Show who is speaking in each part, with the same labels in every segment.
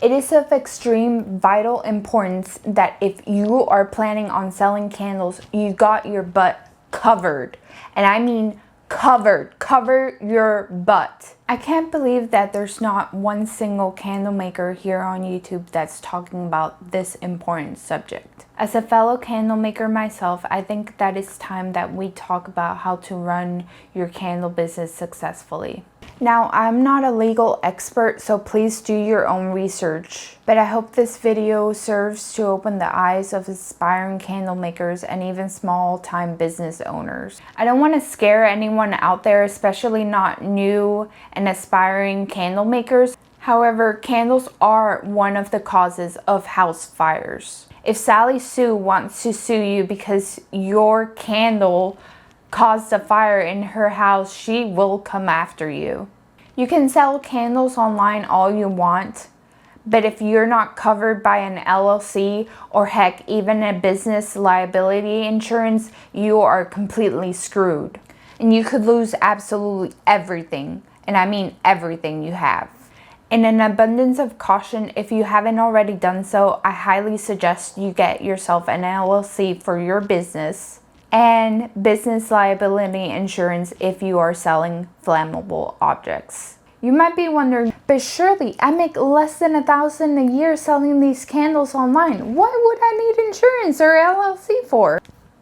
Speaker 1: It is of extreme vital importance that if you are planning on selling candles, you got your butt covered. And I mean covered. Cover your butt. I can't believe that there's not one single candle maker here on YouTube that's talking about this important subject. As a fellow candle maker myself, I think that it's time that we talk about how to run your candle business successfully. Now, I'm not a legal expert, so please do your own research. But I hope this video serves to open the eyes of aspiring candle makers and even small-time business owners. I don't want to scare anyone out there, especially not new and aspiring candle makers. However, candles are one of the causes of house fires. If Sally Sue wants to sue you because your candle caused a fire in her house, she will come after you. You can sell candles online all you want, but if you're not covered by an LLC or heck, even a business liability insurance, you are completely screwed. And you could lose absolutely everything, and I mean everything you have. In an abundance of caution, if you haven't already done so, I highly suggest you get yourself an LLC for your business and business liability insurance if you are selling flammable objects. You might be wondering, but surely I make less than $1,000 a year selling these candles online. What would I need insurance or LLC for?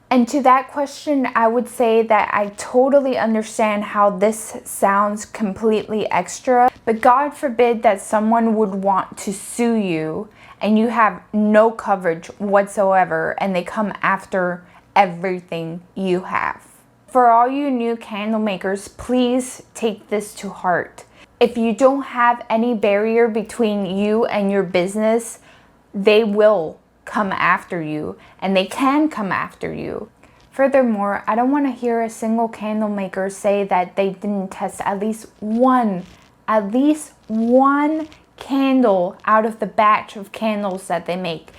Speaker 1: And to that question, I would say that I totally understand how this sounds completely extra, but God forbid that someone would want to sue you and you have no coverage whatsoever and they come after everything you have. For all you new candle makers, please take this to heart. If you don't have any barrier between you and your business, they will come after you, and they can come after you. Furthermore, I don't want to hear a single candle maker say that they didn't test at least one candle out of the batch of candles that they make.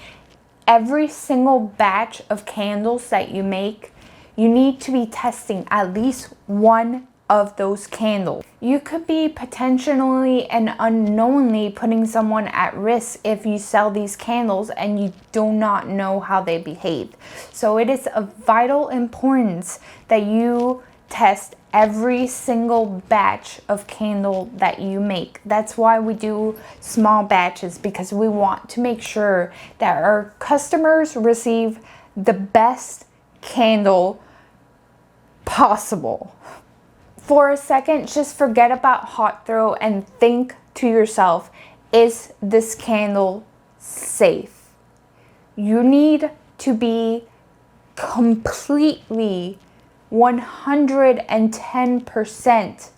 Speaker 1: Every single batch of candles that you make, you need to be testing at least one of those candles. You could be potentially and unknowingly putting someone at risk if you sell these candles and you do not know how they behave. So it is of vital importance that you test every single batch of candle that you make. That's why we do small batches, because we want to make sure that our customers receive the best candle possible. For a second, just forget about hot throw and think to yourself, is this candle safe? You need to be completely 110%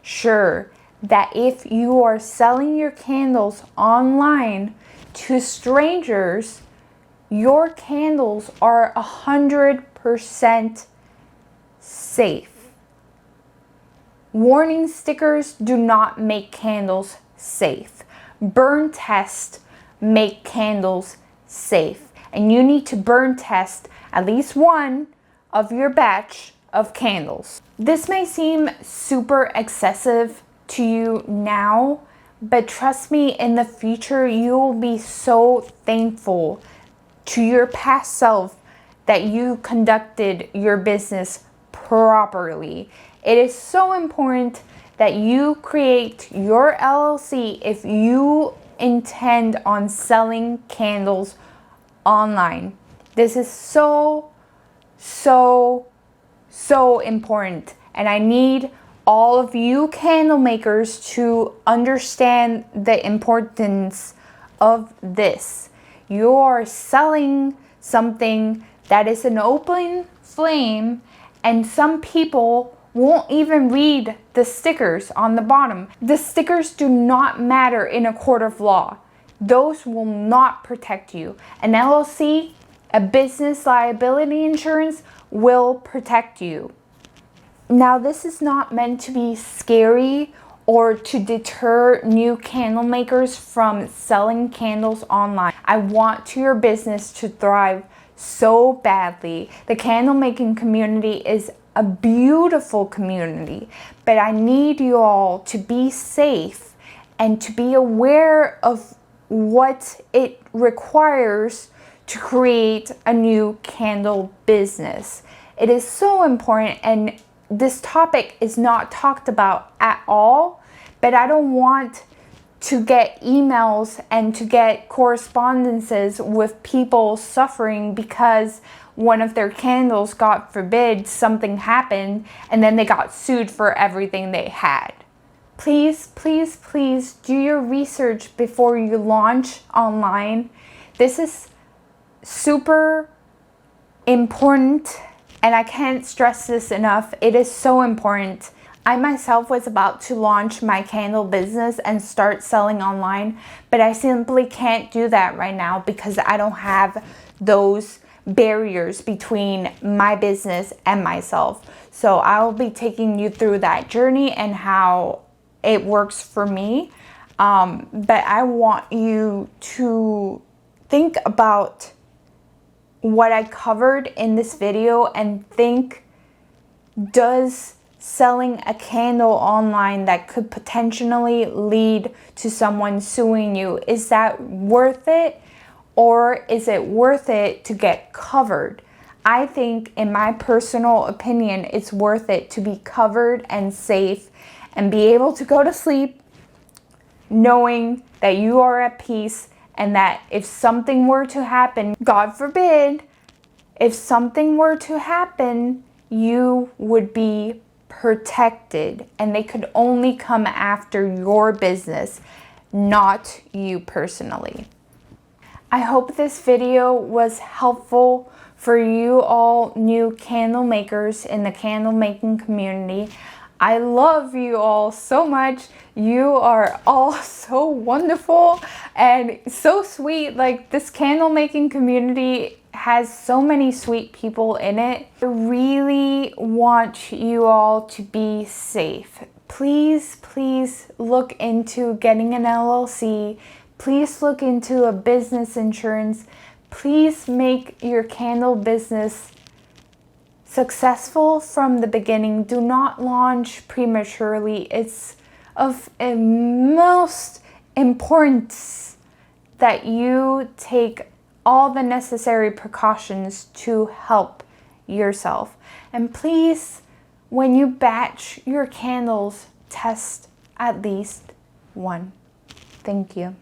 Speaker 1: sure that if you are selling your candles online to strangers, your candles are 100% safe. Warning stickers do not make candles safe. Burn tests make candles safe. And you need to burn test at least one of your batch of candles. This may seem super excessive to you now, but trust me, in the future, you will be so thankful to your past self that you conducted your business properly. It is so important that you create your LLC if you intend on selling candles online. This is so important, and I need all of you candle makers to understand the importance of this. You are selling something that is an open flame, and some people won't even read the stickers on the bottom. The stickers do not matter in a court of law. Those will not protect you. An LLC, a business liability insurance, will protect you. Now, this is not meant to be scary or to deter new candle makers from selling candles online. I want your business to thrive so badly. The candle making community is a beautiful community, but I need you all to be safe and to be aware of what it requires to create a new candle business. It is so important, and this topic is not talked about at all, but I don't want to get emails and to get correspondences with people suffering because one of their candles, God forbid, something happened and then they got sued for everything they had. Please, please, please do your research before you launch online. This is super important, and I can't stress this enough. It is so important. I myself was about to launch my candle business and start selling online, but I simply can't do that right now because I don't have those barriers between my business and myself. So I will be taking you through that journey and how it works for me. But I want you to think about what I covered in this video and think, does selling a candle online that could potentially lead to someone suing you, is that worth it? Or is it worth it to get covered? I think, in my personal opinion, it's worth it to be covered and safe and be able to go to sleep knowing that you are at peace, and that if something were to happen, God forbid, if something were to happen, you would be protected, and they could only come after your business, not you personally. I hope this video was helpful for you all new candle makers in the candle making community. I love you all so much. You are all so wonderful and so sweet. Like, this candle making community has so many sweet people in it. I really want you all to be safe. Please, please look into getting an LLC. Please look into a business insurance. Please make your candle business successful from the beginning. Do not launch prematurely. It's of most importance that you take all the necessary precautions to help yourself. And please, when you batch your candles, test at least one. Thank you.